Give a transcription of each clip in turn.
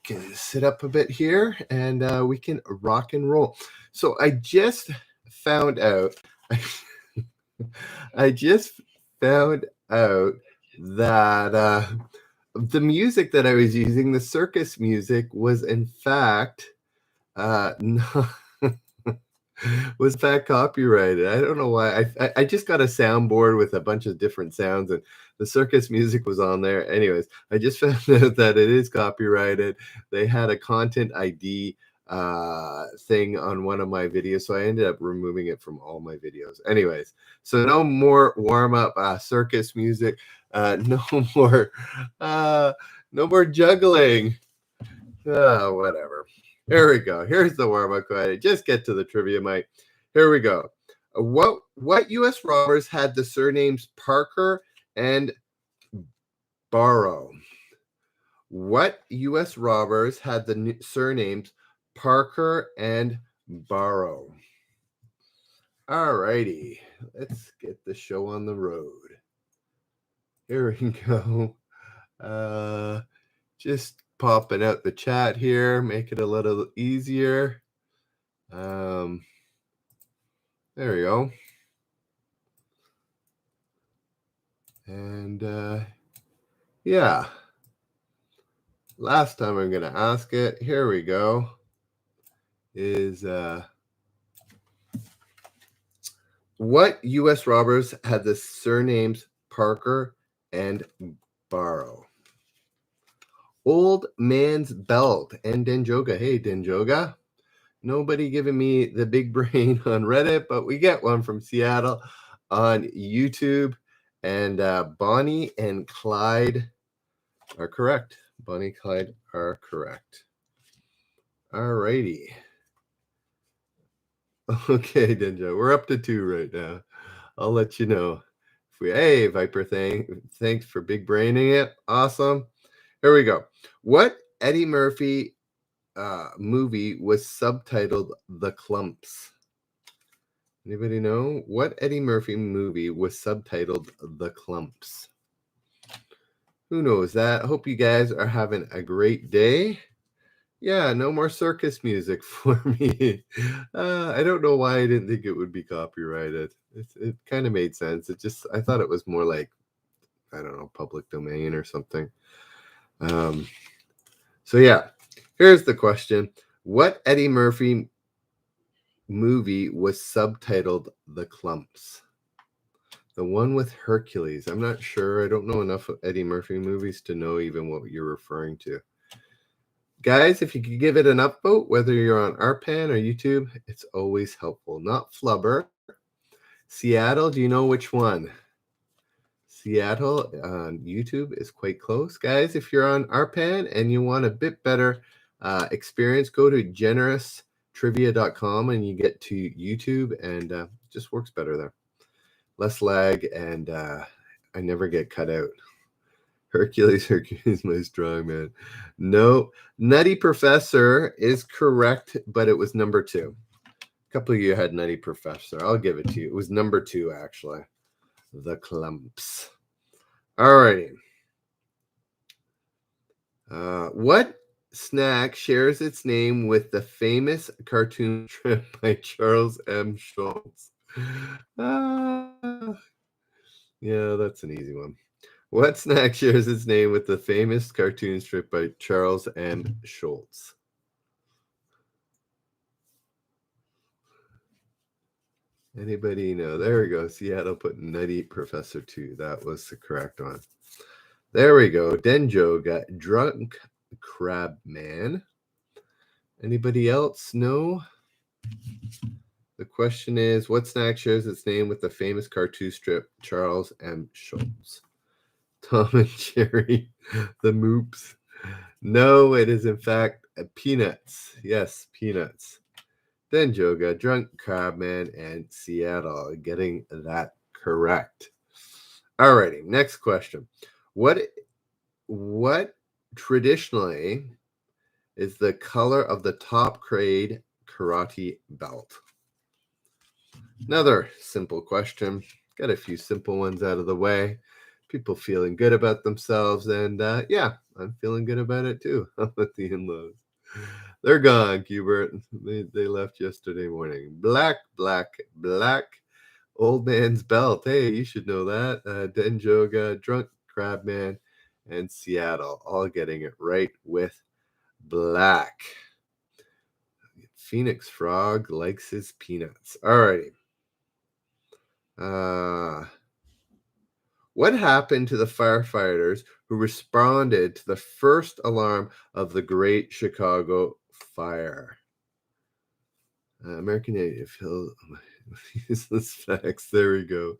Can sit up a bit here and we can rock and roll. So I just found out I just found out that the music that I was using, the circus music, was in fact not was that copyrighted. I don't know why. I just got a soundboard with a bunch of different sounds, and the circus music was on there. Anyways, I just found out that it is copyrighted. They had a content ID thing on one of my videos, so I ended up removing it from all my videos. Anyways, so no more warm-up circus music. No more juggling. Whatever. Here we go. Here's the warm-up question. Just get to the trivia, Mike. Here we go. What U.S. robbers had the surnames Parker and Barrow? What U.S. robbers had the surnames Parker and Barrow? All righty. Let's get the show on the road. Here we go. Just popping out the chat here, make it a little easier. There we go. And yeah, last time I'm going to ask it. Here we go. Is what U.S. robbers had the surnames Parker and Barrow? Old Man's Belt and Denjoga. Hey, Denjoga. Nobody giving me the big brain on Reddit, but we get one from Seattle on YouTube. And Bonnie and Clyde are correct. Bonnie and Clyde are correct. All righty. Okay, Denjo, we're up to 2 right now. I'll let you know. Hey, Viper, thanks for big braining it. Awesome. Here we go. What Eddie Murphy movie was subtitled The Clumps? Anybody know? What Eddie Murphy movie was subtitled The Clumps? Who knows that? Hope you guys are having a great day. Yeah, no more circus music for me. I don't know why I didn't think it would be copyrighted. It kind of made sense. I thought it was more like, I don't know, public domain or something. So yeah, here's the question. What Eddie Murphy movie was subtitled The Clumps? The one with Hercules. I'm not sure. I don't know enough of Eddie Murphy movies to know even what you're referring to. Guys, if you could give it an upvote, whether you're on RPAN or YouTube, it's always helpful. Not Flubber. Seattle, do you know which one? Seattle on YouTube is quite close. Guys, if you're on RPAN and you want a bit better experience, go to generoustrivia.com and you get to YouTube, and it just works better there. Less lag, and I never get cut out. Hercules, my strong man. No, Nutty Professor is correct, but it was number 2. A couple of you had Nutty Professor. I'll give it to you. It was number 2, actually. The Clumps. All righty. What snack shares its name with the famous cartoon strip by Charles M. Schulz? Yeah, that's an easy one. What snack shares its name with the famous cartoon strip by Charles M. Schulz? Anybody know? There we go. Seattle put Nutty Professor 2. That was the correct one. There we go. Denjo got Drunk Crab Man. Anybody else know? The question is, what snack shares its name with the famous cartoon strip Charles M. Schulz? Tom and Jerry, the Moops. No, it is in fact peanuts. Yes, peanuts. Denjo got Drunk Crabman and Seattle getting that correct. Alrighty, next question. What traditionally is the color of the top grade karate belt? Another simple question. Got a few simple ones out of the way. people feeling good about themselves. And yeah, I'm feeling good about it too. How about the in-laws? They're gone, Hubert. They left yesterday morning. Black, black, black. Old man's belt. Hey, you should know that. Denjoga, drunk crabman, and Seattle all getting it right with black. Phoenix Frog likes his peanuts. Alrighty. What happened to the firefighters who responded to the first alarm of the Great Chicago Fire? American Native Hill. Useless facts. There we go.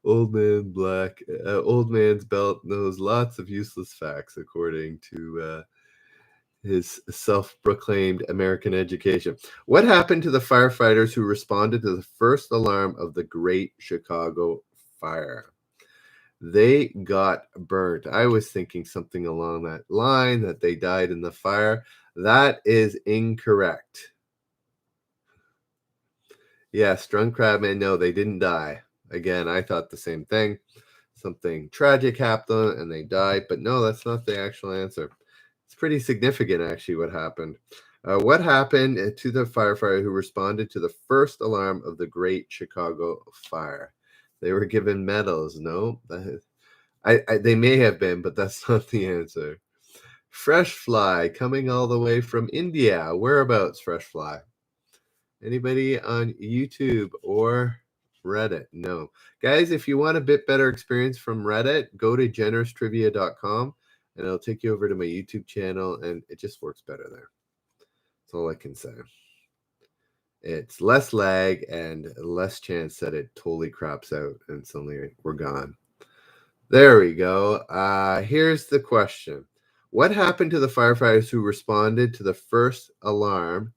Old man black. Old man's belt knows lots of useless facts, according to his self-proclaimed American education. What happened to the firefighters who responded to the first alarm of the Great Chicago Fire? They got burnt. I was thinking something along that line, that they died in the fire. That is incorrect. Yes, drunk crabman. No, they didn't die. Again, I thought the same thing. Something tragic happened and they died, but no, that's not the actual answer. It's pretty significant, actually, what happened. What happened to the firefighter who responded to the first alarm of the Great Chicago Fire? They were given medals. No, they may have been, but that's not the answer. Fresh fly coming all the way from India. Whereabouts, fresh fly? Anybody on YouTube or Reddit? No. Guys, if you want a bit better experience from Reddit, go to generoustrivia.com and it'll take you over to my YouTube channel, and it just works better there. That's all I can say. It's less lag and less chance that it totally craps out and suddenly we're gone. There we go. Here's the question. What happened to the firefighters who responded to the first alarm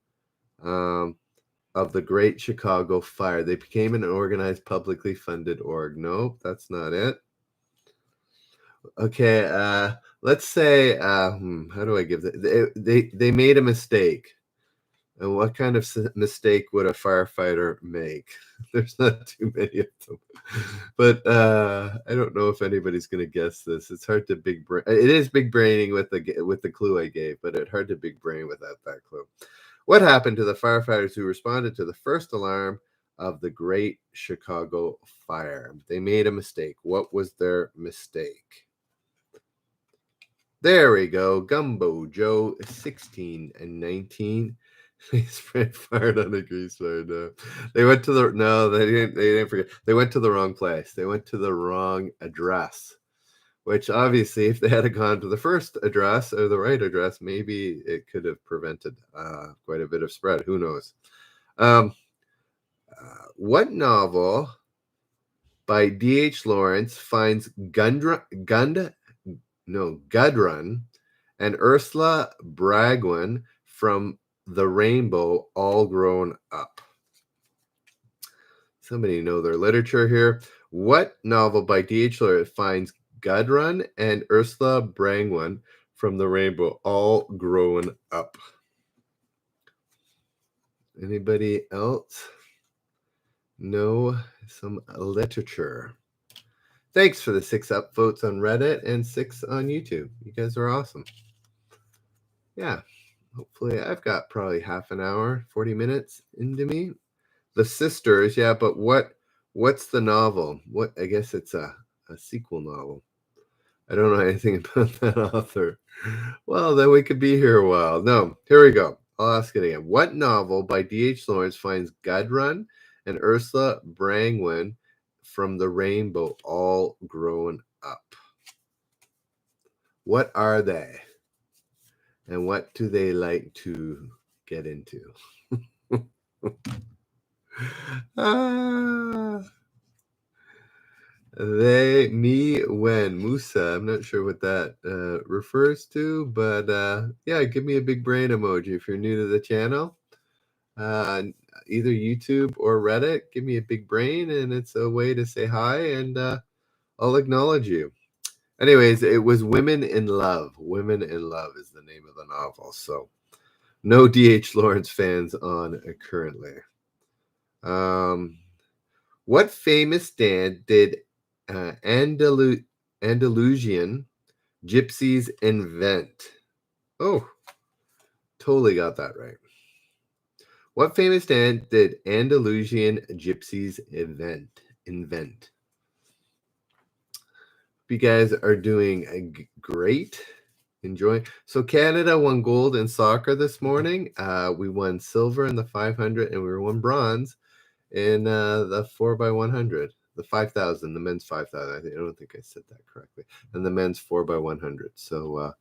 of the Great Chicago Fire? They became an organized, publicly funded org. Nope, that's not it. Okay, let's say, how do I give that? They made a mistake. And what kind of mistake would a firefighter make? There's not too many of them. But I don't know if anybody's going to guess this. It's hard to big brain. It is big braining with the clue I gave, but it's hard to big brain without that clue. What happened to the firefighters who responded to the first alarm of the Great Chicago Fire? They made a mistake. What was their mistake? There we go. Gumbo Joe, 16 and 19. They spread fire on a grease fire. No, they went to they didn't forget. They went to the wrong place. They went to the wrong address. Which obviously, if they had gone to the first address or the right address, maybe it could have prevented quite a bit of spread. Who knows? What novel by D.H. Lawrence finds Gudrun and Ursula Bragwin from the Rainbow all grown up? Somebody know their literature here. What novel by D.H. Lawrence finds Gudrun and Ursula Bragwin from the Rainbow all grown up? Anybody else know some literature? Thanks for the 6 upvotes on Reddit and 6 on YouTube. You guys are awesome. Yeah, hopefully I've got probably half an hour, 40 minutes into me. The Sisters, yeah, but what's the novel? What, I guess it's a sequel novel. I don't know anything about that author. Well, then we could be here a while. No, here we go. I'll ask it again. What novel by D.H. Lawrence finds Gudrun and Ursula Bragwin from the Rainbow all grown up? What are they? And what do they like to get into? They, me, when. Musa. I'm not sure what that refers to, but yeah, give me a big brain emoji if you're new to the channel. Either YouTube or Reddit, give me a big brain, and it's a way to say hi, and I'll acknowledge you. Anyways, it was Women in Love. Women in Love is the name of the novel. So no D.H. Lawrence fans on currently. What famous dance did Andalusian gypsies invent? Oh, totally got that right. What famous dance did Andalusian gypsies invent? You guys are doing great. Enjoying. So Canada won gold in soccer this morning. We won silver in the 500, and we won bronze in the 4x100, the 5,000, the men's 5,000. I don't think I said that correctly. And the men's 4x100. So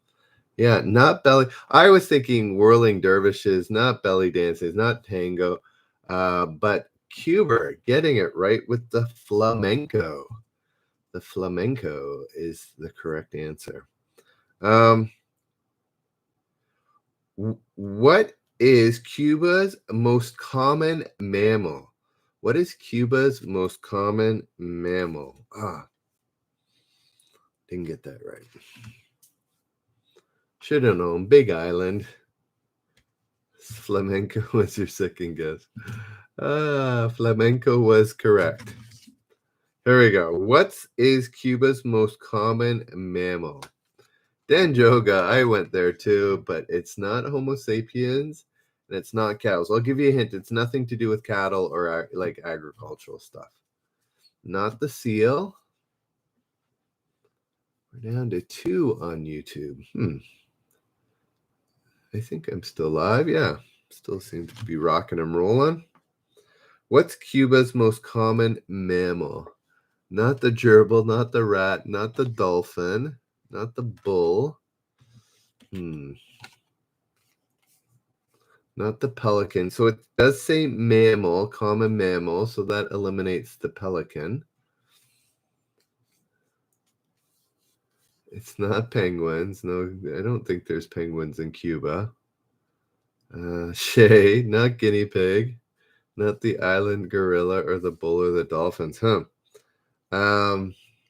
yeah, not belly. I was thinking whirling dervishes, not belly dances, not tango, but Cuba getting it right with the flamenco. The flamenco is the correct answer. What is Cuba's most common mammal? What is Cuba's most common mammal? Didn't get that right. Should have known. Big Island. Flamenco was your second guess. Flamenco was correct. Here we go. What is Cuba's most common mammal? Danjoga, I went there too, but it's not Homo sapiens and it's not cows. I'll give you a hint. It's nothing to do with cattle or like agricultural stuff. Not the seal. We're down to 2 on YouTube. I think I'm still live. Yeah, still seems to be rocking and rolling. What's Cuba's most common mammal? Not the gerbil, not the rat, not the dolphin, not the bull. Not the pelican. So it does say mammal, common mammal, so that eliminates the pelican. It's not penguins. No, I don't think there's penguins in Cuba. Shay, not guinea pig, not the island gorilla or the bull or the dolphins.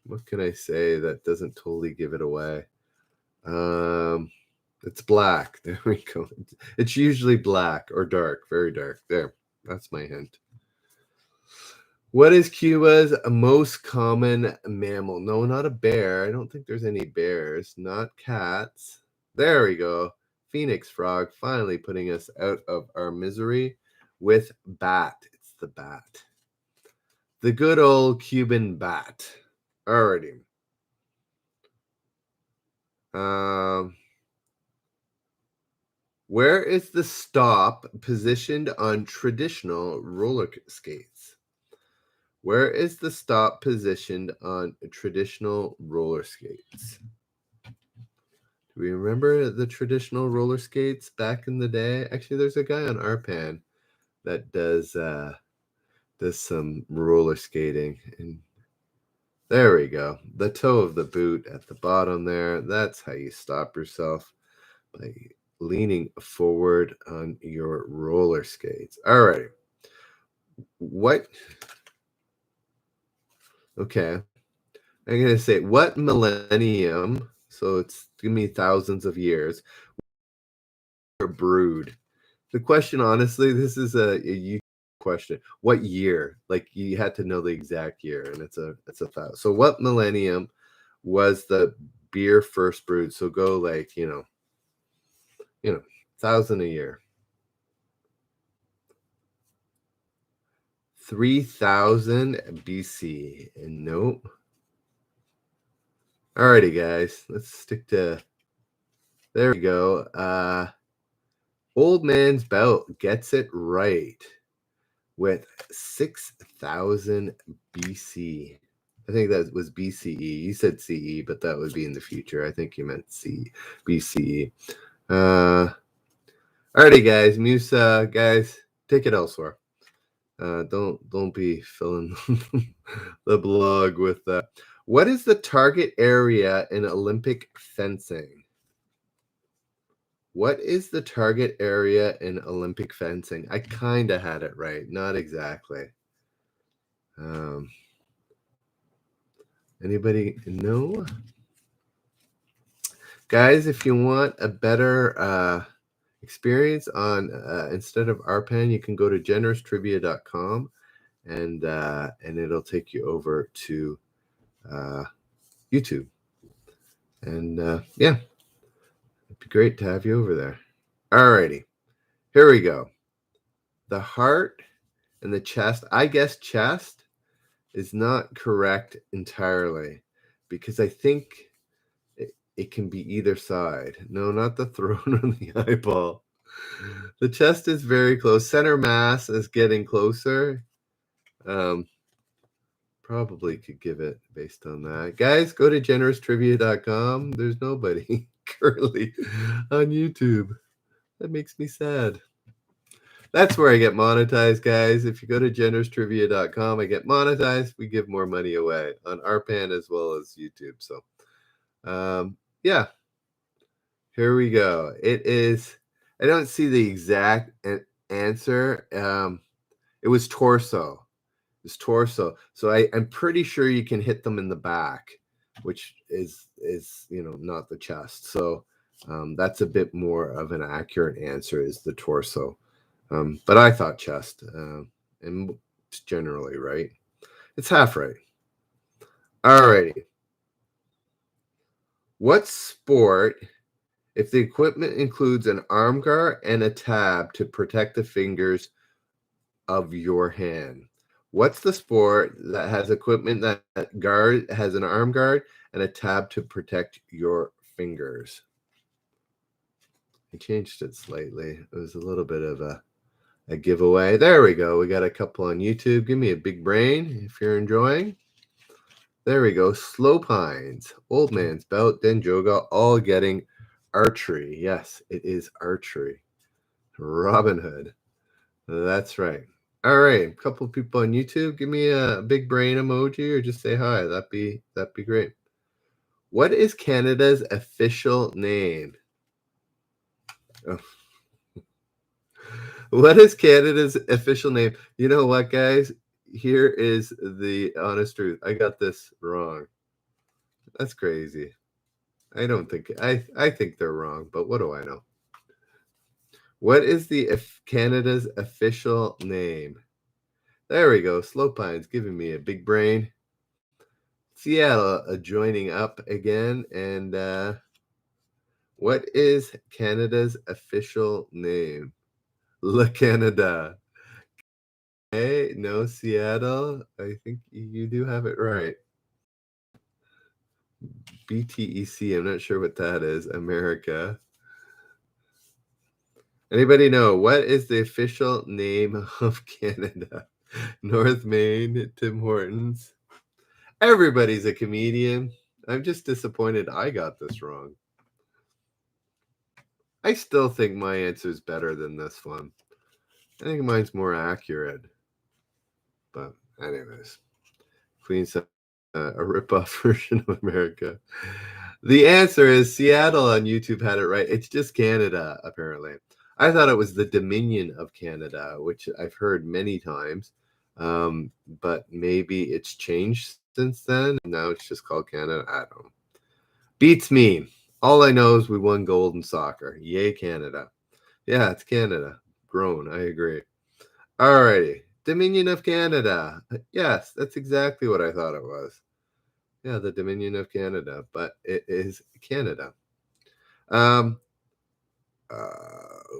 What can I say that doesn't totally give it away? It's black. There we go. It's usually black or dark, very dark. There, that's my hint. What is Cuba's most common mammal? No, not a bear. I don't think there's any bears. Not cats. There we go. Phoenix frog finally putting us out of our misery with bat. It's the bat. The good old Cuban bat. Alrighty. Where is the stop positioned on traditional roller skates? Where is the stop positioned on traditional roller skates? Do we remember the traditional roller skates back in the day? Actually, there's a guy on Arpan that does some roller skating. And there we go. The toe of the boot at the bottom there. That's how you stop yourself, by leaning forward on your roller skates. All right. What? Okay. I'm going to say, what millennium, so it's going to be thousands of years, brood? The question, honestly, this is a question. What year? Like, you had to know the exact year, and it's a thousand. So what millennium was the beer first brewed? So go like, 1,000 a year. 3,000 BC. And nope. Alrighty, guys. Let's stick to. There we go. Old Man's Belt gets it right with 6,000 BC. I think that was BCE. You said CE, but that would be in the future. I think you meant BCE. Alrighty, guys. Musa, guys, take it elsewhere. Don't be filling the blog with that. What is the target area in Olympic fencing? What is the target area in Olympic fencing? I kind of had it right, not exactly. Anybody know? Guys, if you want a better experience on instead of Arpan, you can go to generoustrivia.com and it'll take you over to YouTube. And yeah, it'd be great to have you over there. Alrighty, here we go. The heart and the chest. I guess chest is not correct entirely because I think it can be either side. No, not the throat or the eyeball. The chest is very close. Center mass is getting closer. Probably could give it based on that. Guys, go to generoustrivia.com. There's nobody currently on YouTube. That makes me sad. That's where I get monetized, guys. If you go to generoustrivia.com, I get monetized. We give more money away on RPAN as well as YouTube. So, yeah, here we go. It is, I don't see the exact answer. It was torso. It's torso. So I'm pretty sure you can hit them in the back, which is not the chest. So that's a bit more of an accurate answer, is the torso. But I thought chest, and it's generally right. It's half right. Alrighty. What sport, if the equipment includes an arm guard and a tab to protect the fingers of your hand? What's the sport that has equipment that has an arm guard and a tab to protect your fingers? I changed it slightly. It was a little bit of a giveaway. There we go. We got a couple on YouTube. Give me a big brain if you're enjoying. There we go. Slow Pines, Old Man's Belt, Denjoga, all getting archery. Yes, it is archery. Robin Hood. That's right. All right, a couple of people on YouTube. Give me a big brain emoji or just say hi. That'd be great. What is Canada's official name? Oh. What is Canada's official name? You know what, guys? Here is the honest truth. I got this wrong. That's crazy. I don't think I think they're wrong, but what do I know? What is Canada's official name? There we go. Slow Pine's giving me a big brain. Seattle joining up again. And what is Canada's official name? Le Canada. Hey, no, Seattle. I think you do have it right. BTEC. I'm not sure what that is. America. Anybody know what is the official name of Canada? North Main, Tim Hortons. Everybody's a comedian. I'm just disappointed I got this wrong. I still think my answer is better than this one. I think mine's more accurate. But anyways, Queen's a ripoff version of America. The answer is Seattle on YouTube had it right. It's just Canada, apparently. I thought it was the Dominion of Canada, which I've heard many times. But maybe it's changed since then. Now it's just called Canada. I don't know. Beats me. All I know is we won gold in soccer. Yay, Canada. Yeah, it's Canada. Grown. I agree. All righty. Dominion of Canada. Yes, that's exactly what I thought it was. Yeah, the Dominion of Canada, but it is Canada.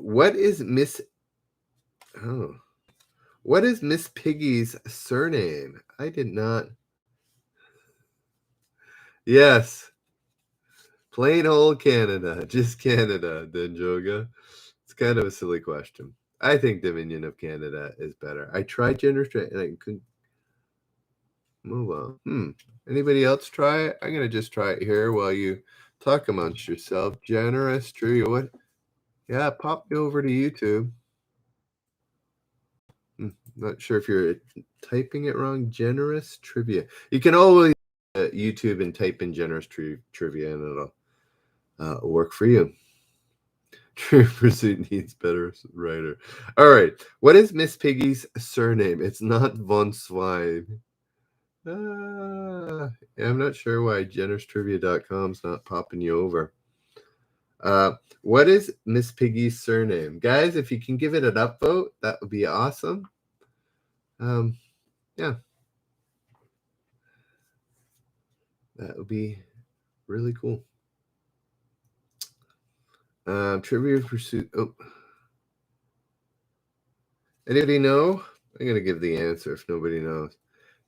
What is Miss Piggy's surname? I did not. Yes. Plain old Canada. Just Canada, Denjoga. It's kind of a silly question. I think Dominion of Canada is better. I tried gender straight and I couldn't move on. Anybody else try it? I'm gonna just try it here while you talk amongst yourself. Generous tree. What? Yeah, pop me over to YouTube. Not sure if you're typing it wrong. Generous trivia. You can always YouTube and type in generous trivia, and it'll work for you. True Pursuit needs better writer. All right. What is Miss Piggy's surname? It's not Von Swine. Yeah, I'm not sure why generoustrivia.com's not popping you over. What is Miss Piggy's surname? Guys, if you can give it an upvote, that would be awesome. Yeah. That would be really cool. Trivia Pursuit. Oh, anybody know? I'm gonna give the answer if nobody knows.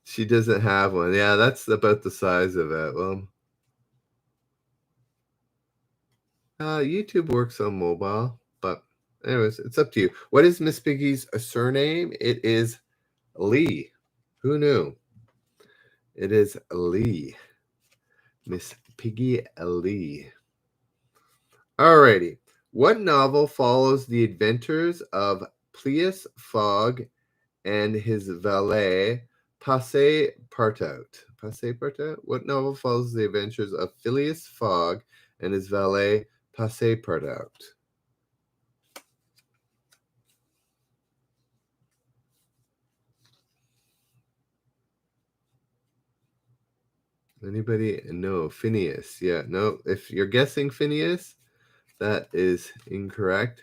She doesn't have one. Yeah, that's about the size of it. Well, YouTube works on mobile, but anyways, it's up to you. What is Miss Piggy's surname? It is Lee. Who knew? It is Lee. Miss Piggy Lee. Alrighty. What novel follows the adventures of Phileas Fogg and his valet Passepartout? Passepartout? What novel follows the adventures of Phileas Fogg and his valet Passepartout? Anybody? No, Phineas. Yeah, no. If you're guessing Phineas, that is incorrect.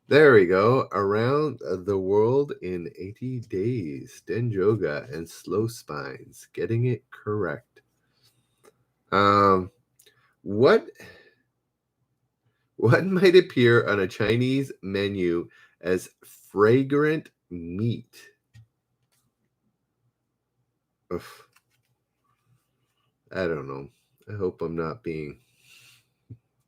There we go. Around the World in 80 Days. Denjoga and Slow Spines. Getting it correct. What might appear on a Chinese menu as fragrant meat? Ugh, I don't know. I hope I'm not being.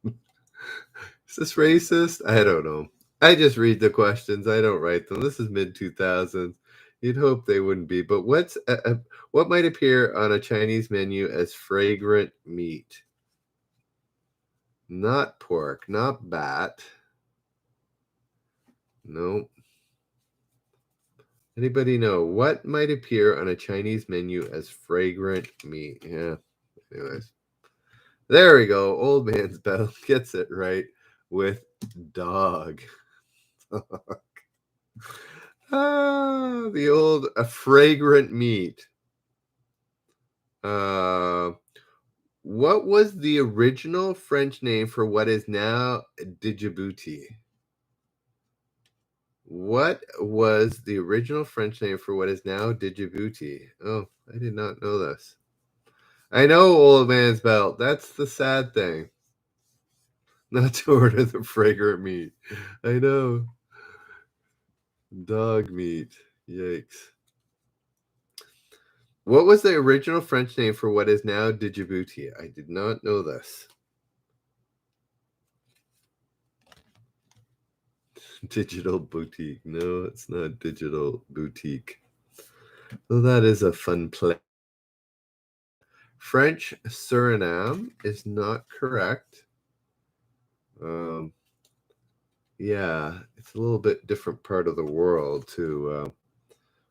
Is this racist? I don't know. I just read the questions. I don't write them. This is mid 2000s. You'd hope they wouldn't be. But what might appear on a Chinese menu as fragrant meat? Not pork, not bat. No. Anybody know what might appear on a Chinese menu as fragrant meat? Yeah. Anyways. There we go. Old man's bell gets it right with dog. The old fragrant meat. What was the original French name for what is now Digibooty? What was the original French name for what is now Digibooty? Oh, I did not know this. I know old man's belt. That's the sad thing. Not to order the fragrant meat. I know. Dog meat. Yikes. What was the original French name for what is now Digibooty? I did not know this. Digital boutique. No, it's not digital boutique. Well, that is a fun play. French Suriname is not correct. Yeah, it's a little bit different part of the world too.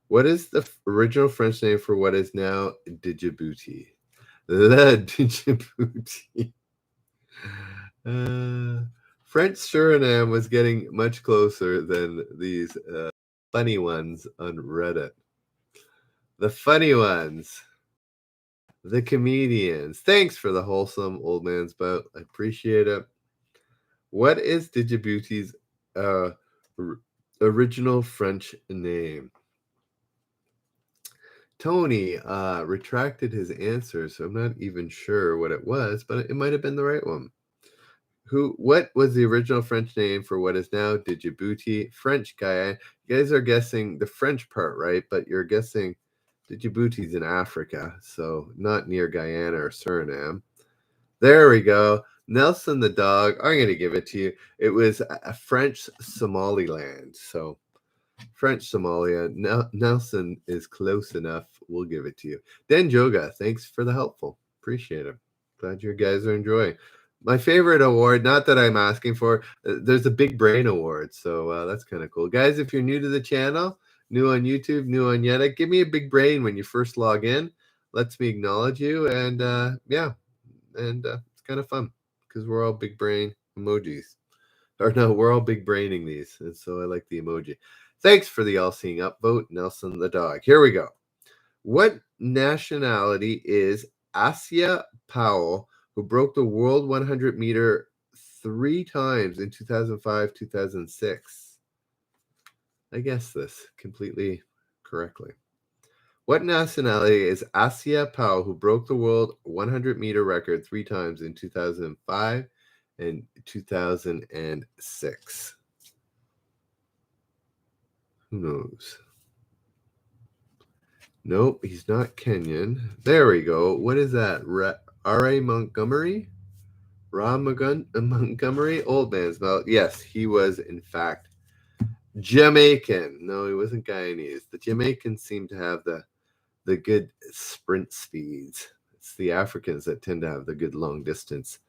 What is the original French name for what is now Digibooty? The Digibooty. French Suriname was getting much closer than these funny ones on Reddit. The funny ones. The comedians. Thanks for the wholesome old man's boat. I appreciate it. What is Digibooty's original French name? Tony retracted his answer, so I'm not even sure what it was, but it might have been the right one. What was the original French name for what is now Digibooty? French guy. You guys are guessing the French part, right? But you're guessing Digibooty's in Africa, so not near Guyana or Suriname. There we go. Nelson the dog. I'm going to give it to you. It was a French Somaliland. So French Somalia. Nelson is close enough. We'll give it to you. Dan Joga, thanks for the helpful. Appreciate it. Glad you guys are enjoying. My favorite award, not that I'm asking for, there's a Big Brain Award. So that's kind of cool. Guys, if you're new to the channel, new on YouTube, new on Yeta, give me a big brain when you first log in. Lets me acknowledge you. And yeah, and it's kind of fun because we're all big brain emojis. Or no, we're all big braining these. And so I like the emoji. Thanks for the all-seeing upvote, Nelson the dog. Here we go. What nationality is Asia Powell, who broke the world 100 meter 3 times in 2005, 2006? I guessed this completely correctly. What nationality is Asia Powell, who broke the world 100 meter record 3 times in 2005 in 2006. Who knows? Nope, he's not Kenyan. There we go. What is that? R.A. Montgomery? Montgomery? Old man's mouth. Yes, he was, in fact, Jamaican. No, he wasn't Guyanese. The Jamaicans seem to have the good sprint speeds. It's the Africans that tend to have the good long distance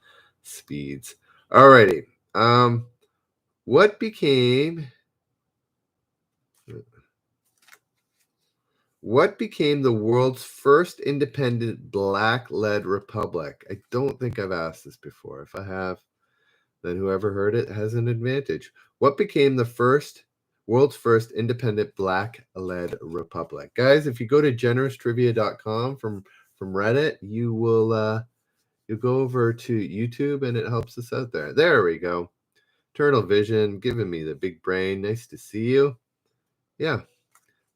speeds. Alrighty. What became the world's first independent black-led republic? I don't think I've asked this before. If I have, then whoever heard it has an advantage. What became the world's first independent black-led republic? Guys, if you go to generoustrivia.com from Reddit, you will you'll go over to YouTube and it helps us out there. There we go. Turtle Vision giving me the big brain. Nice to see you. Yeah.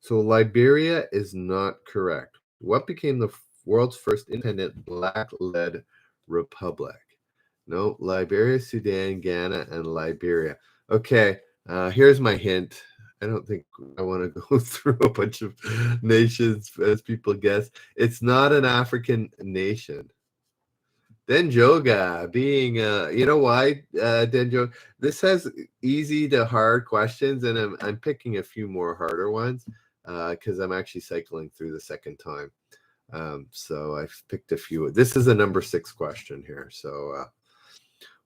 So Liberia is not correct. What became the world's first independent black-led republic? No, Liberia, Sudan, Ghana, and Liberia. Okay, here's my hint. I don't think I want to go through a bunch of nations as people guess. It's not an African nation. Denjoga being, you know why, Denjoga? This has easy to hard questions, and I'm picking a few more harder ones because I'm actually cycling through the second time. So I've picked a few. This is a number 6 question here. So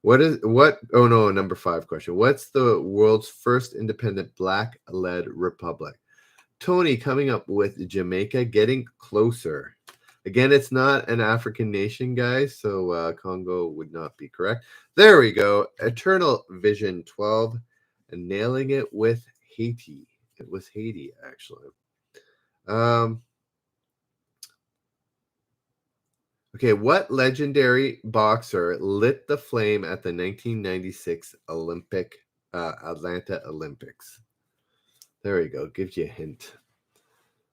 number 5 question. What's the world's first independent black-led republic? Tony coming up with Jamaica, getting closer. Again, it's not an African nation, guys, so Congo would not be correct. There we go. Eternal Vision 12, and nailing it with Haiti. It was Haiti, actually. Okay, what legendary boxer lit the flame at the 1996 Atlanta Olympics? There we go. Gives you a hint.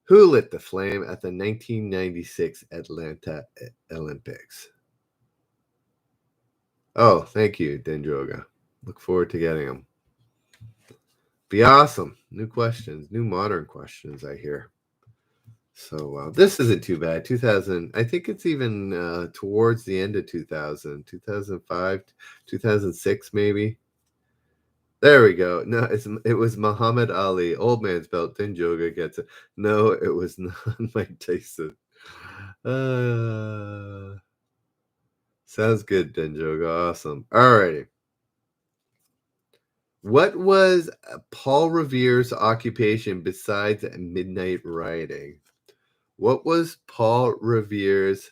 Who lit the flame at the 1996 Atlanta Olympics? Oh, thank you, Denjoga. Look forward to getting them. Be awesome. New questions, new modern questions, I hear. So this isn't too bad. 2000, I think it's even towards the end of 2000, 2005, 2006 maybe. There we go. No, it was Muhammad Ali. Old man's belt. Denjoga gets it. No, it was not Mike Tyson. Sounds good, Denjoga. Awesome. Alrighty. What was Paul Revere's occupation besides midnight riding? What was Paul Revere's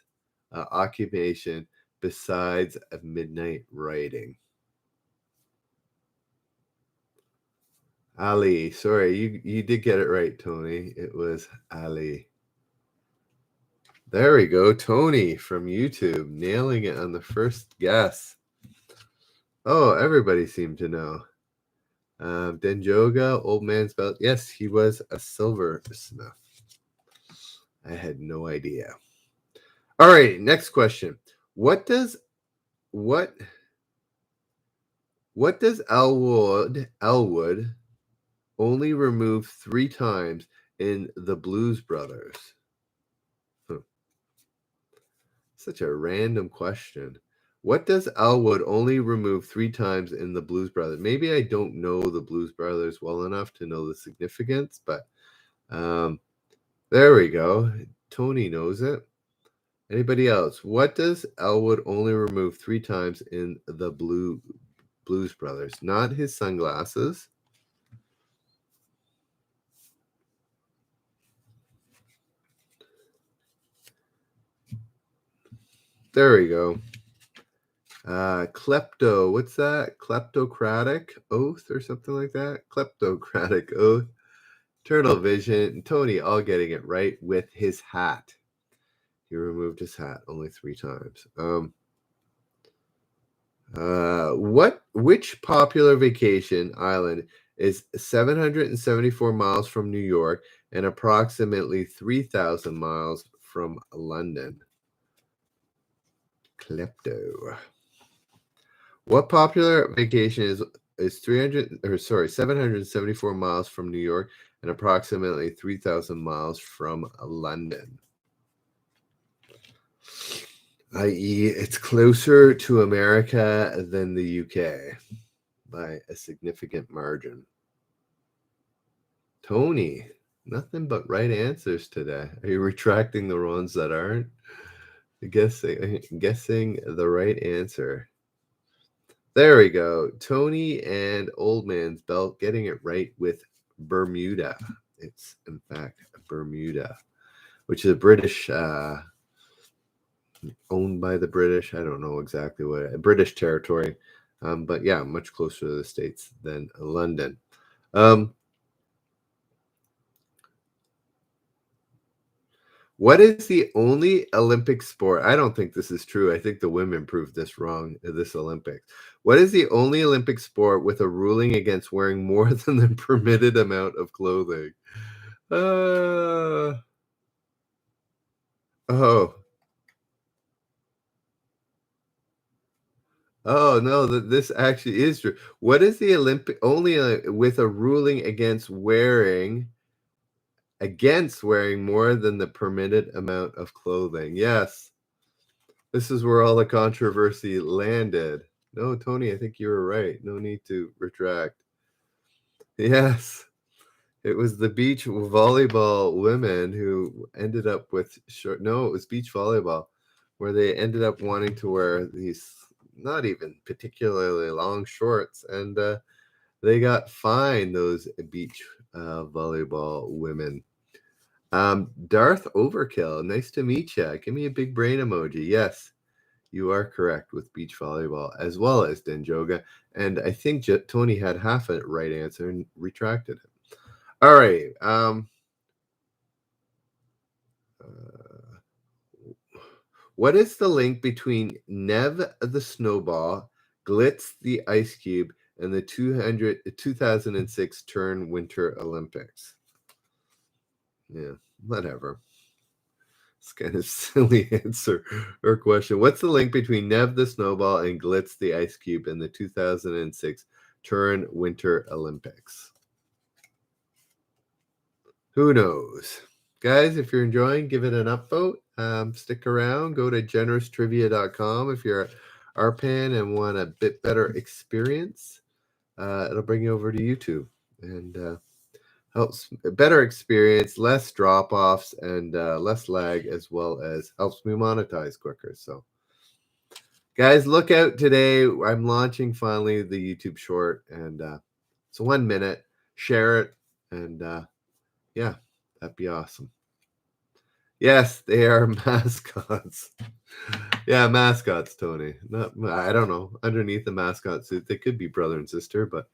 occupation besides midnight riding? Ali. Sorry, you did get it right, Tony. It was Ali. There we go. Tony from YouTube nailing it on the first guess. Oh, everybody seemed to know. Denjoga, old man's belt. Yes, he was a silversmith. I had no idea. All right, next question. What does Elwood only remove 3 times in the Blues Brothers? Such a random question. What does Elwood only remove 3 times in the Blues Brothers? Maybe I don't know the Blues Brothers well enough to know the significance, but there we go. Tony knows it. Anybody else? What does Elwood only remove 3 times in the Blues Brothers? Not his sunglasses. There we go. Klepto. What's that? Kleptocratic oath or something like that? Kleptocratic oath. Turtle Vision. Tony all getting it right with his hat. He removed his hat only 3 times. Which popular vacation island is 774 miles from New York and approximately 3,000 miles from London? Klepto. What popular vacation is 774 miles from New York and approximately 3,000 miles from London? I.e., it's closer to America than the UK by a significant margin. Tony, nothing but right answers today. Are you retracting the ones that aren't? Guessing the right answer. There we go. Tony and Old Man's Belt getting it right with Bermuda. It's in fact Bermuda, which is a British, owned by the British. I don't know exactly what, a British territory, but yeah, much closer to the States than London. What is the only Olympic sport? I don't think this is true. I think the women proved this wrong at this Olympics. What is the only Olympic sport with a ruling against wearing more than the permitted amount of clothing? Uh, oh, oh no, this actually is true. What is the Olympic only with a ruling against wearing more than the permitted amount of clothing? Yes. This is where all the controversy landed. No, Tony, I think you were right. No need to retract. Yes, it was the beach volleyball women who ended up with short. No, it was beach volleyball, where they ended up wanting to wear these not even particularly long shorts, and they got fined. Those beach volleyball women. Darth Overkill, nice to meet you. Give me a big brain emoji. Yes. You are correct with beach volleyball as well as Denjoga. And I think Tony had half a right answer and retracted it. All right. What is the link between Nev the Snowball, Glitz the Ice Cube, and the 2006 Turn Winter Olympics? Yeah, whatever. It's kind of silly answer or question. What's the link between Nev the Snowball and Glitz the Ice Cube in the 2006 Turin Winter Olympics? Who knows? Guys, if you're enjoying, give it an upvote. Stick around. Go to generoustrivia.com if you're RPAN and want a bit better experience. It'll bring you over to YouTube and helps a better experience, less drop-offs, and less lag, as well as helps me monetize quicker. So, guys, look out today. I'm launching finally the YouTube short, and it's 1 minute. Share it, and yeah, that'd be awesome. Yes, they are mascots. Yeah, mascots, Tony. I don't know. Underneath the mascot suit, they could be brother and sister, but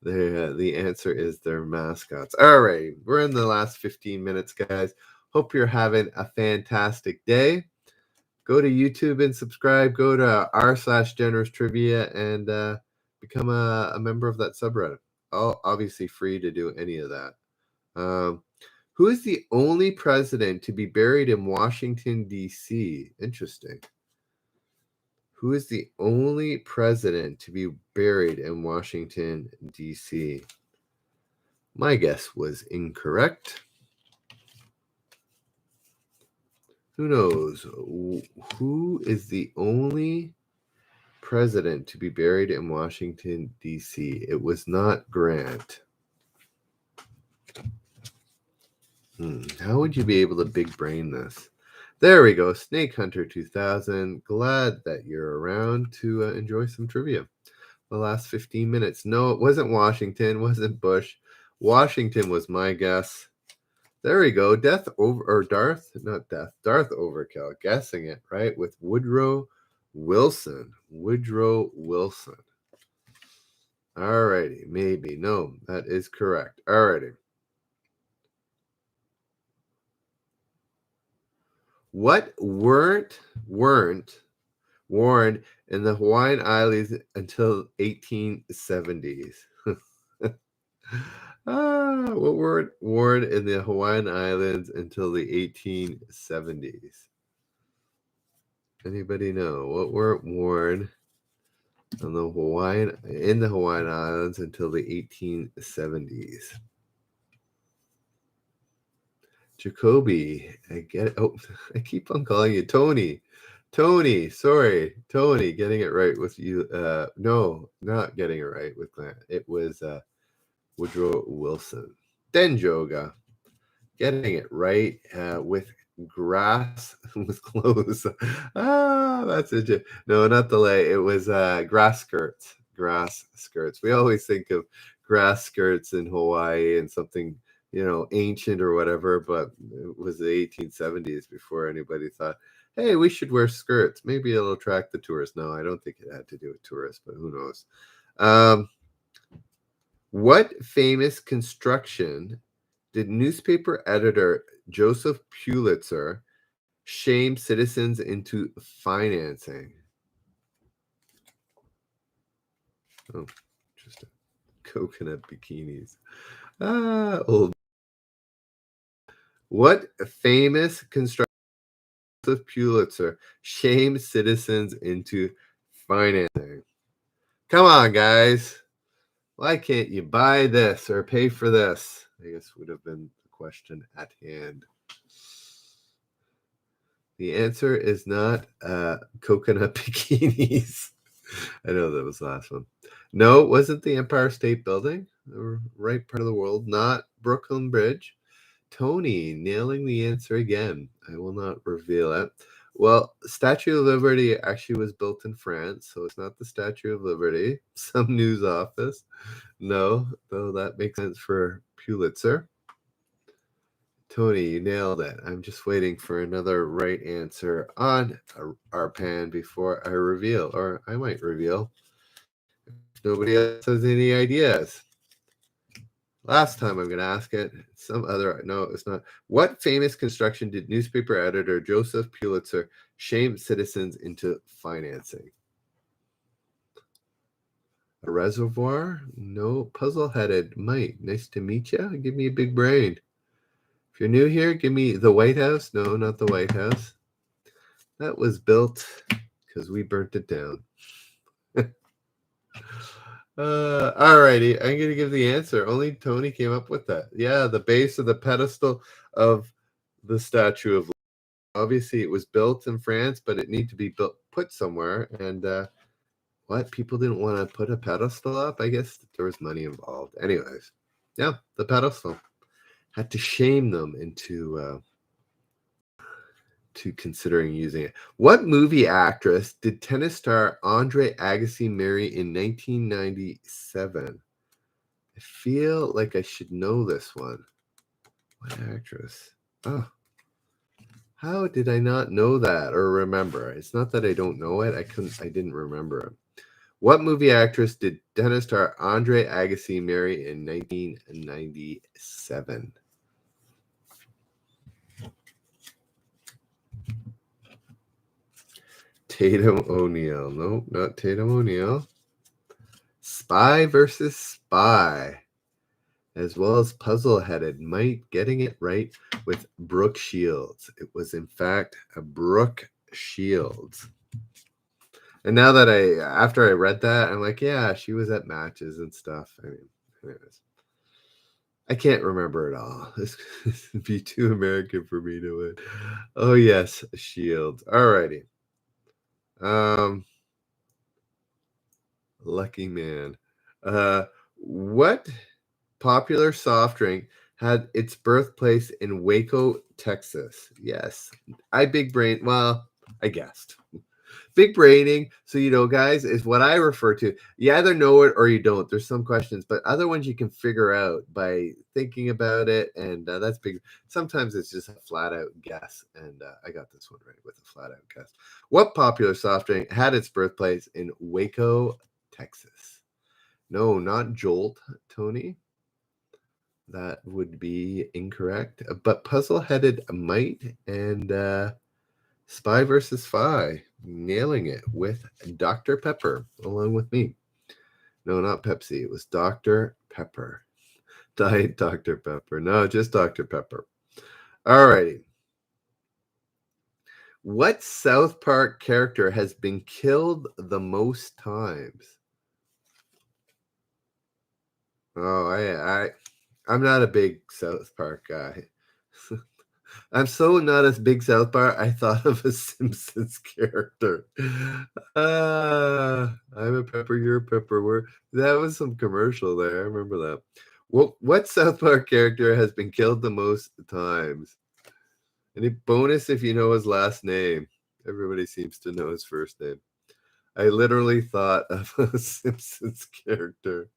the answer is they're mascots. All right, we're in the last 15 minutes, guys. Hope you're having a fantastic day. Go to YouTube and subscribe. Go to r/generous trivia and become a member of that subreddit. Oh, obviously free to do any of that. Who is the only president to be buried in Washington, D.C.? Interesting. Who is the only president to be buried in Washington, D.C.? My guess was incorrect. Who knows? Who is the only president to be buried in Washington, D.C.? It was not Grant. How would you be able to big brain this? There we go. Snake Hunter 2000. Glad that you're around to enjoy some trivia. The last 15 minutes. No, it wasn't Washington. Wasn't Bush. Washington was my guess. There we go. Darth Overkill. Guessing it, right? With Woodrow Wilson. Woodrow Wilson. All righty. Maybe. No, that is correct. All righty. What weren't worn in the Hawaiian Islands until 1870s? What weren't worn in the Hawaiian Islands until the 1870s? Anybody know what weren't worn in the Hawaiian Islands until the 1870s. Jacoby, I get it. Oh, I keep on calling you Tony. Tony, sorry, Tony, getting it right with you. No, not getting it right with Grant. It was Woodrow Wilson. Denjoga, getting it right with grass with clothes. That's it. No, not delay. It was grass skirts. Grass skirts. We always think of grass skirts in Hawaii and something, ancient or whatever, but it was the 1870s before anybody thought, hey, we should wear skirts. Maybe it'll attract the tourists. No, I don't think it had to do with tourists, but who knows? What famous construction did newspaper editor Joseph Pulitzer shame citizens into financing? Oh, just coconut bikinis. Old. What famous construction Joseph Pulitzer shamed citizens into financing? Come on, guys. Why can't you buy this or pay for this? I guess would have been the question at hand. The answer is not coconut bikinis. I know that was the last one. No, it wasn't the Empire State Building, the right part of the world, not Brooklyn Bridge. Tony nailing the answer again. I will not reveal it. Well, Statue of Liberty actually was built in France, so it's not the Statue of Liberty. Some news office. No, though that makes sense for Pulitzer. Tony, you nailed it. I'm just waiting for another right answer on our pan before I reveal, or I might reveal if nobody else has any ideas. Last time I'm going to ask it. No, it's not. What famous construction did newspaper editor Joseph Pulitzer shame citizens into financing? A reservoir? No. Puzzle-headed Mike. Nice to meet you. Give me a big brain. If you're new here, give me the White House. No, not the White House. That was built because we burnt it down. All righty. I'm going to give the answer. Only Tony came up with that. Yeah, the base of the pedestal of the Statue of Liberty. Obviously, it was built in France, but it needed to be put somewhere. And what? People didn't want to put a pedestal up? I guess there was money involved. Anyways, yeah, the pedestal. Had to shame them into to considering using it. What movie actress did tennis star Andre Agassi marry in 1997? I feel like I should know this one. What actress? Oh, how did I not know that or remember? It's not that I don't know it. I didn't remember it. What movie actress did tennis star Andre Agassi marry in 1997? Tatum O'Neal. Nope, not Tatum O'Neal. Spy versus Spy, as well as Puzzle-headed Mike getting it right with Brooke Shields. It was, in fact, a Brooke Shields. And now that after I read that, I'm like, yeah, she was at matches and stuff. I mean, anyways. I can't remember it all. This would be too American for me to win. Oh, yes, Shields. All righty. Lucky man. What popular soft drink had its birthplace in Waco, Texas? Yes. I guessed. Big braining, so guys, is what I refer to. You either know it or you don't. There's some questions, but other ones you can figure out by thinking about it, and that's big. Sometimes it's just a flat out guess, and I got this one right with a flat out guess. What popular soft drink had its birthplace in Waco, Texas? No, not Jolt, Tony. That would be incorrect. But Puzzle-headed Might and Spy versus Spy, nailing it with Dr. Pepper, along with me. No, not Pepsi. It was Dr. Pepper. Diet Dr. Pepper. No, just Dr. Pepper. All righty. What South Park character has been killed the most times? Oh, I'm not a big South Park guy. I'm so not as big South Park. I thought of a Simpsons character. I'm a pepper, you're a pepper. That was some commercial there. I remember that. What South Park character has been killed the most times? Any bonus if you know his last name? Everybody seems to know his first name. I literally thought of a Simpsons character.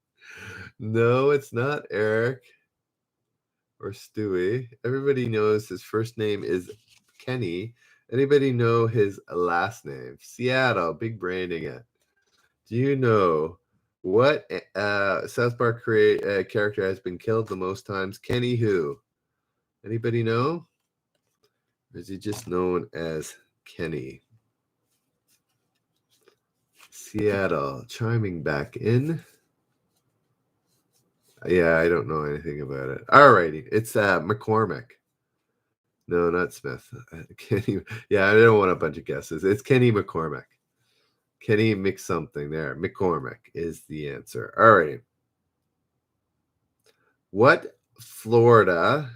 No, it's not Eric or Stewie. Everybody knows his first name is Kenny. Anybody know his last name? Seattle, big branding it. Do you know what South Park character has been killed the most times? Kenny who? Anybody know? Or is he just known as Kenny? Seattle, chiming back in. Yeah, I don't know anything about it. Alrighty, it's McCormick. No, not Smith. Kenny. Yeah, I don't want a bunch of guesses. It's Kenny McCormick. Kenny McSomething there. McCormick is the answer. All right. What Florida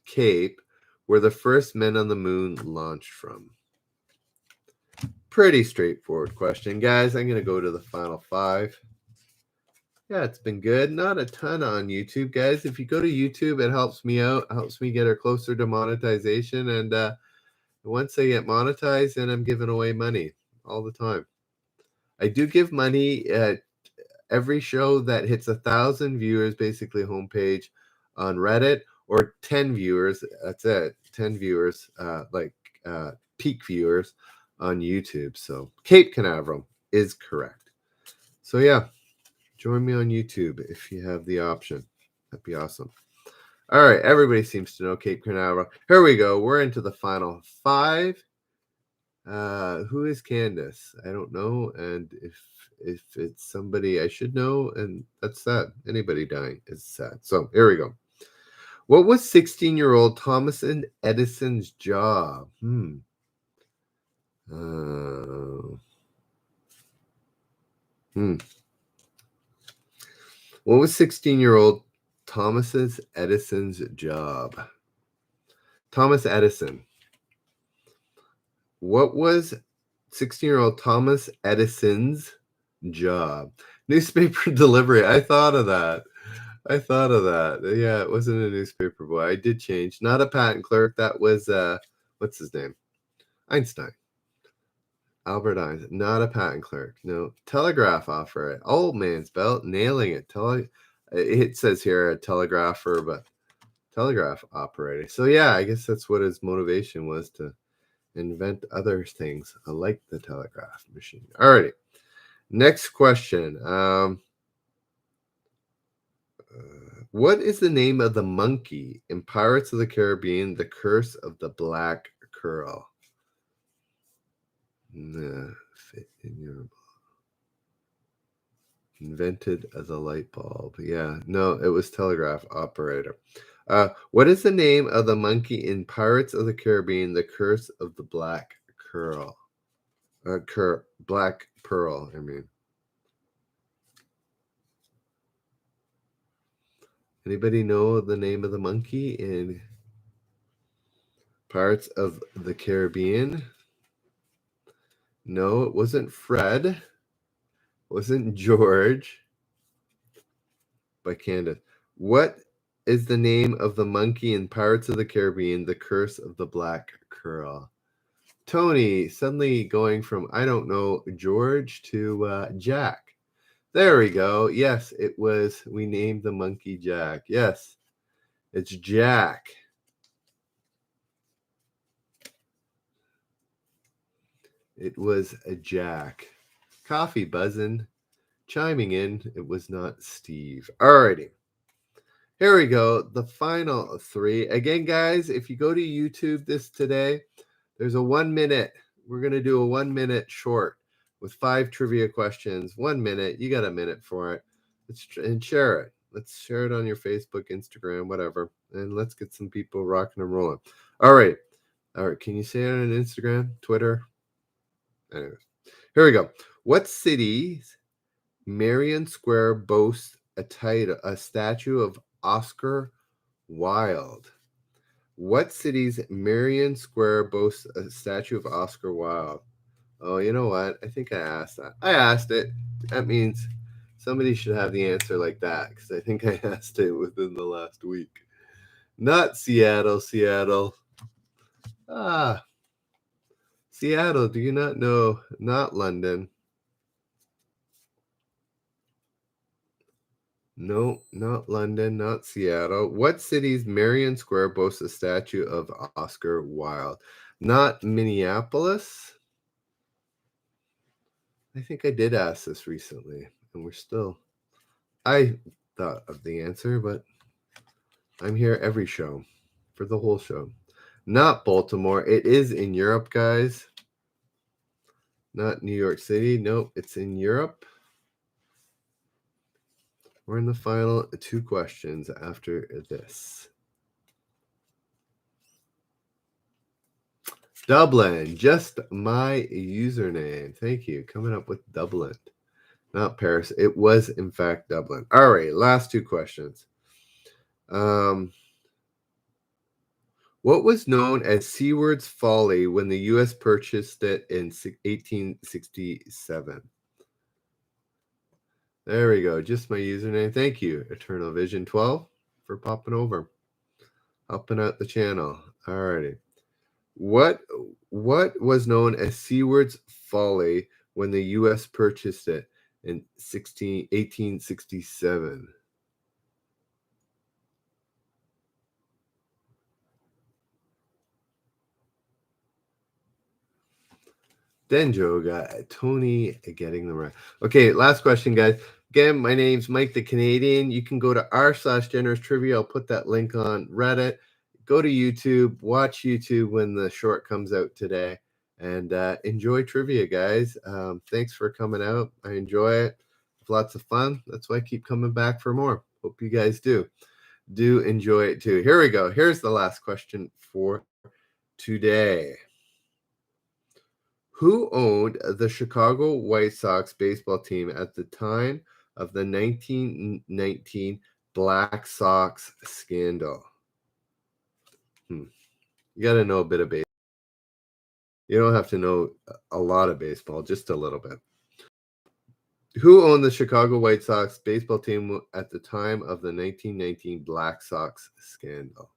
Cape were the first men on the moon launched from? Pretty straightforward question, guys. I'm going to go to the final five. Yeah, it's been good. Not a ton on YouTube, guys. If you go to YouTube, it helps me out, helps me get her closer to monetization. And once I get monetized, then I'm giving away money all the time. I do give money at every show that hits 1,000 viewers, basically homepage on Reddit, or 10 viewers. That's it. 10 viewers, peak viewers on YouTube. So Cape Canaveral is correct. So yeah. Join me on YouTube if you have the option. That'd be awesome. All right. Everybody seems to know Cape Canaveral. Here we go. We're into the final five. Who is Candace? I don't know. And if it's somebody I should know, and that's sad. Anybody dying is sad. So here we go. What was 16-year-old Thomas Edison's job? What was 16-year-old Thomas Edison's job? Thomas Edison. What was 16-year-old Thomas Edison's job? Newspaper delivery. I thought of that. Yeah, it wasn't a newspaper boy. I did change. Not a patent clerk. That was, what's his name? Einstein. Albert Einstein. Not a patent clerk. No. Telegraph operator. Old man's belt. Nailing it. It says here a telegrapher, but telegraph operator. So yeah, I guess that's what his motivation was, to invent other things like the telegraph machine. Alrighty. Next question. What is the name of the monkey in Pirates of the Caribbean, The Curse of the Black Pearl? Fit in your invented as a light bulb. Yeah, no, it was telegraph operator. What is the name of the monkey in Pirates of the Caribbean, The Curse of the Black Pearl? Black Pearl, I mean. Anybody know the name of the monkey in Pirates of the Caribbean? No, it wasn't Fred. It wasn't George. By Candace. What is the name of the monkey in Pirates of the Caribbean, The Curse of the Black Pearl? Tony, suddenly going from, I don't know, George to Jack. There we go. Yes, we named the monkey Jack. Yes, it's Jack. It was a Jack. Coffee buzzing, chiming in. It was not Steve. Alrighty. Here we go. The final three. Again, guys, if you go to YouTube today, there's a 1 minute. We're going to do a 1 minute short with 5 trivia questions. 1 minute. You got a minute for it. And share it. Let's share it on your Facebook, Instagram, whatever. And let's get some people rocking and rolling. All right. All right, can you say it on Instagram, Twitter? Anyways, here we go. What city's Marion Square boasts a statue of Oscar Wilde? What city's Marion Square boasts a statue of Oscar Wilde? Oh, you know what? I think I asked that. I asked it. That means somebody should have the answer like that because I think I asked it within the last week. Not Seattle, Seattle. Seattle, do you not know? Not London. No, not London, not Seattle. What city's Marion Square boasts a statue of Oscar Wilde? Not Minneapolis. I think I did ask this recently, and I thought of the answer, but I'm here every show for the whole show. Not Baltimore. It is in Europe, guys. Not New York City. Nope, it's in Europe. We're in the final 2 questions after this. Dublin, just my username. Thank you. Coming up with Dublin, not Paris. It was, in fact, Dublin. All right, last 2 questions. What was known as Seward's Folly when the U.S. purchased it in 1867? There we go. Just my username. Thank you, Eternal Vision 12, for popping over, helping out the channel. All righty. What was known as Seward's Folly when the U.S. purchased it in 1867? Denjo got Tony getting the right. Okay, last question, guys. Again, my name's Mike the Canadian. You can go to r/generous trivia. I'll put that link on Reddit. Go to YouTube, watch YouTube when the short comes out today, and enjoy trivia, guys. Thanks for coming out. I enjoy it. Lots of fun. That's why I keep coming back for more. Hope you guys do enjoy it too. Here we go. Here's the last question for today. Who owned the Chicago White Sox baseball team at the time of the 1919 Black Sox scandal? You got to know a bit of baseball. You don't have to know a lot of baseball, just a little bit. Who owned the Chicago White Sox baseball team at the time of the 1919 Black Sox scandal?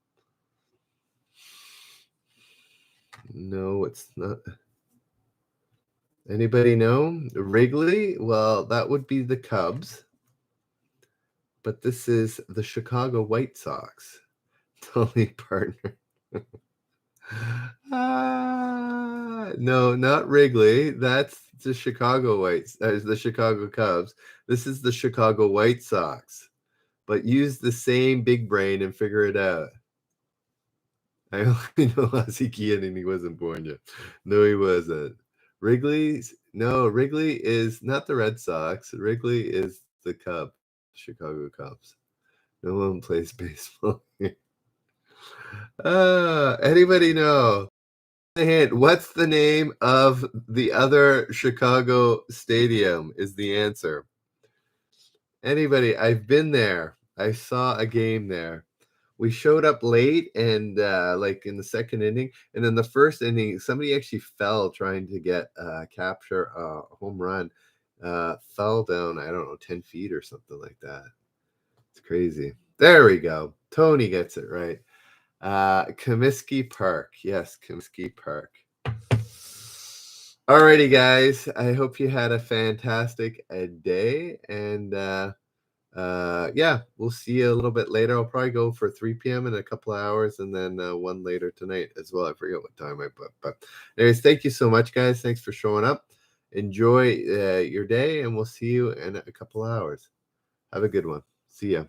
No, it's not. Anybody know? Wrigley? Well, that would be the Cubs. But this is the Chicago White Sox. Totally partner. No, not Wrigley. That's the Chicago the Chicago Cubs. This is the Chicago White Sox. But use the same big brain and figure it out. I only know Ozzie Guillen and he wasn't born yet. No, he wasn't. Wrigley is not the Red Sox. Wrigley is the Cubs, Chicago Cubs. No one plays baseball here. Anybody know? Hint, what's the name of the other Chicago stadium is the answer. Anybody? I've been there. I saw a game there. We showed up late and like in the second inning, and in the first inning, somebody actually fell trying to get capture a home run. Fell down, I don't know, 10 feet or something like that. It's crazy. There we go. Tony gets it right. Comiskey Park. Yes, Comiskey Park. Alrighty, guys. I hope you had a fantastic day. And yeah, we'll see you a little bit later. I'll probably go for 3 p.m. in a couple of hours and then one later tonight as well. I forget what time I put. But anyways, thank you so much, guys. Thanks for showing up. Enjoy your day, and we'll see you in a couple of hours. Have a good one. See ya.